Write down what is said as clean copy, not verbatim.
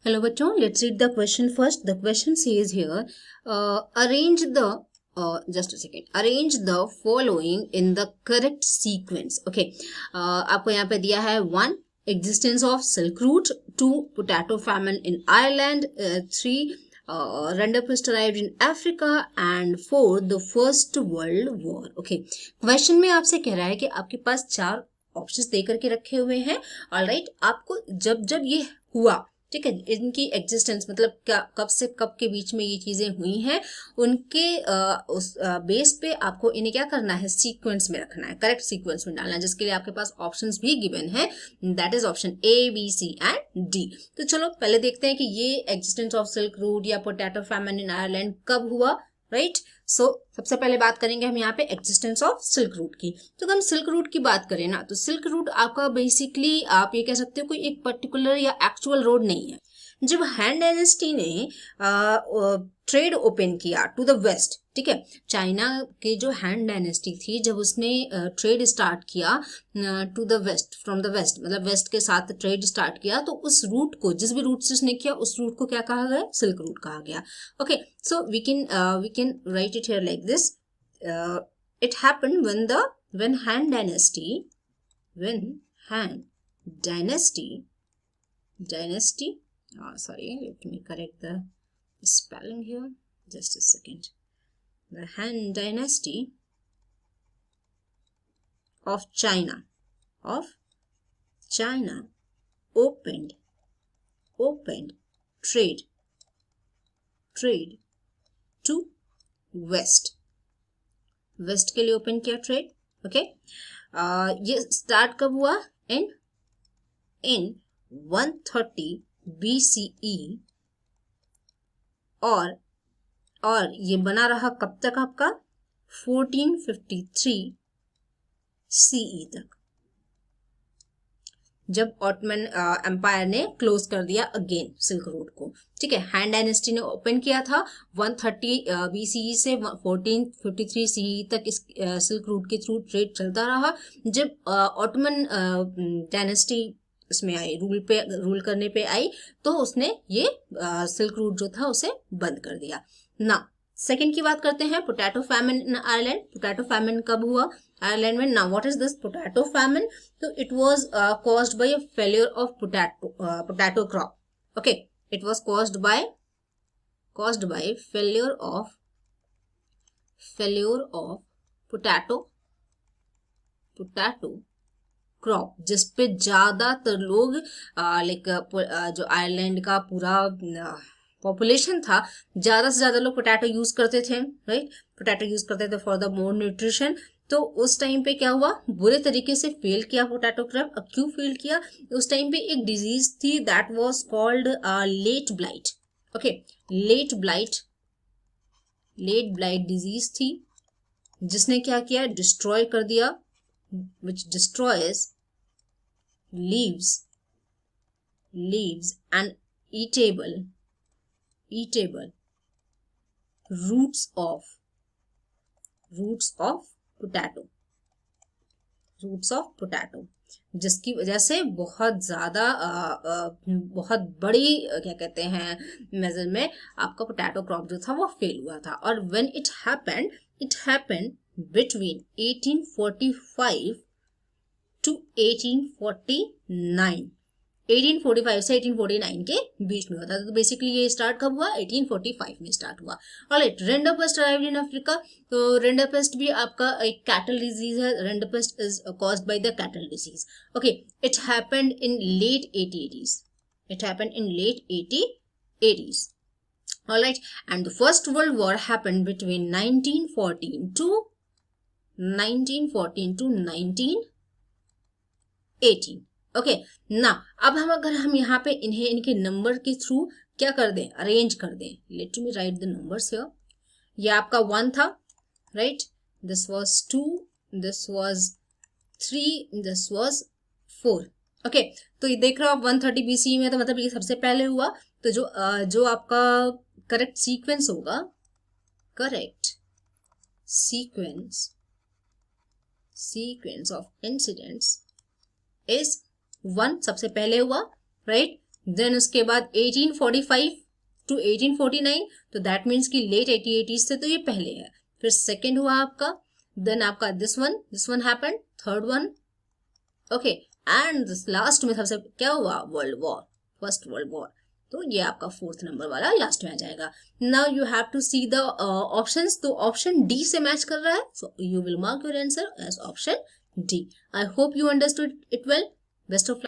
Hello bachon, let's read the question first. The question says here, just a second, arrange the following in the correct sequence. Okay, आपको यहाँ पे दिया है 1 existence of Silk Route, 2 potato famine in Ireland, 3 Rinderpest arrived in Africa, and 4 the First World War. Okay, question में आपसे कह रहा है कि आपके पास 4 ऑप्शंस दे करके रखे हुए हैं. ऑलराइट, आपको जब जब ये हुआ, ठीक है, इनकी एग्जिस्टेंस मतलब क्या, कब से कब के बीच में ये चीजें हुई हैं, उनके उस बेस पे आपको इन्हें क्या करना है, सीक्वेंस में रखना है, करेक्ट सीक्वेंस में डालना है, जिसके लिए आपके पास ऑप्शंस भी गिवन है. That is option A, B, C and D. तो चलो पहले देखते हैं कि ये एग्जिस्टेंस ऑफ सिल्क रूट या पोटैटो फैमिन इन आयरलैंड कब हुआ. राइट, सो सबसे पहले बात करेंगे हम यहाँ पे एग्जिस्टेंस ऑफ सिल्क रूट की. तो अगर हम सिल्क रूट की बात करें ना, तो सिल्क रूट आपका बेसिकली आप ये कह सकते हो कोई एक पर्टिकुलर या एक्चुअल रोड नहीं है. जब हैन डायनेस्टी ने ट्रेड ओपन किया टू द वेस्ट, ठीक है, चाइना के जो हैन डायनेस्टी थी, जब उसने ट्रेड स्टार्ट किया to the west, from the west, मतलब वेस्ट के साथ ट्रेड स्टार्ट किया, तो उस रूट को, जिस भी रूट से उसने किया, उस रूट को क्या कहा गया, सिल्क रूट कहा गया. Okay, so we can write it here like this. It happened when Han dynasty, sorry, let me correct the spelling here, just a second. The Han dynasty of China opened trade to west के लिए open किया trade. Okay, ये start कब हुआ, इन 130 BCE, और ये बना रहा कब तक, आपका 1453 CE तक, जब ऑटोमन एम्पायर ने क्लोज कर दिया अगेन सिल्क रूट को. ठीक है, हैन डायनेस्टी ने ओपन किया था 130 BCE से 1453 CE तक इस सिल्क रूट के थ्रू ट्रेड चलता रहा. जब ऑटोमन डायनेस्टी इसमें आई, रूल करने पे आई, तो उसने ये सिल्क रूट जो था उसे बंद कर दिया. ना सेकेंड की बात करते हैं, potato famine in Ireland. Potato famine कब हुआ आयरलैंड में? Now what is this potato famine? तो it was caused by a failure of potato crop. Okay, it was caused by failure of potato crop, जिसपे ज्यादातर लोग जो Ireland का पूरा पॉपुलेशन था, ज्यादा से ज्यादा लोग पोटैटो यूज करते थे. राइट, पोटैटो यूज करते थे फॉर द मोर न्यूट्रिशन. तो उस टाइम पे क्या हुआ, बुरे तरीके से फेल किया पोटैटो क्रॉप. अब क्यों फेल किया? उस टाइम पे एक डिजीज थी, that was called late blight. Okay, late blight disease थी, जिसने क्या किया, डिस्ट्रॉय कर दिया, which destroys leaves and eatable roots of potato, जिसकी वजह से बहुत ज्यादा बहुत बड़ी क्या कहते हैं मेजर में आपका पोटैटो क्रॉप जो था वो फेल हुआ था. और when it happened between 1845 to 1849, 1845 से 1849 के बीच में होता था. तो बेसिकली ये स्टार्ट कब हुआ, 1845 में स्टार्ट हुआ. Alright, rinderpest arrived in Africa. तो रिंडरपेस्ट भी आपका एक कैटल डिजीज है. Rinderpest is caused by the cattle disease. Okay, it happened in late 1880s. Alright, and the First World War happened between 1914 to 1918. Okay, ना अब अगर हम यहाँ पे इन्हें इनके नंबर के थ्रू क्या कर दें, अरेंज कर दें. Let me right the numbers here. ये आपका 1 था, right, this was 2, this was 3, this was 4. Okay, तो ये देख रहे हो आप 130 BCE में, तो मतलब ये सबसे पहले हुआ. तो जो आपका करेक्ट सीक्वेंस होगा, correct sequence of incidents is 1 सबसे पहले हुआ, राइट, देन उसके बाद 1845 टू 1849, तो दैट मीन्स कि लेट 1880s से, तो ये पहले है। फिर सेकेंड हुआ आपका, देन आपका this one happened, third one, okay, and this last में सबसे क्या हुआ, world war, first world war. तो ये आपका फोर्थ नंबर वाला लास्ट में आ जाएगा। Now you have to see the options, तो ऑप्शन डी से मैच कर रहा है, so you will mark your answer as option D. I hope you understood it well. Best of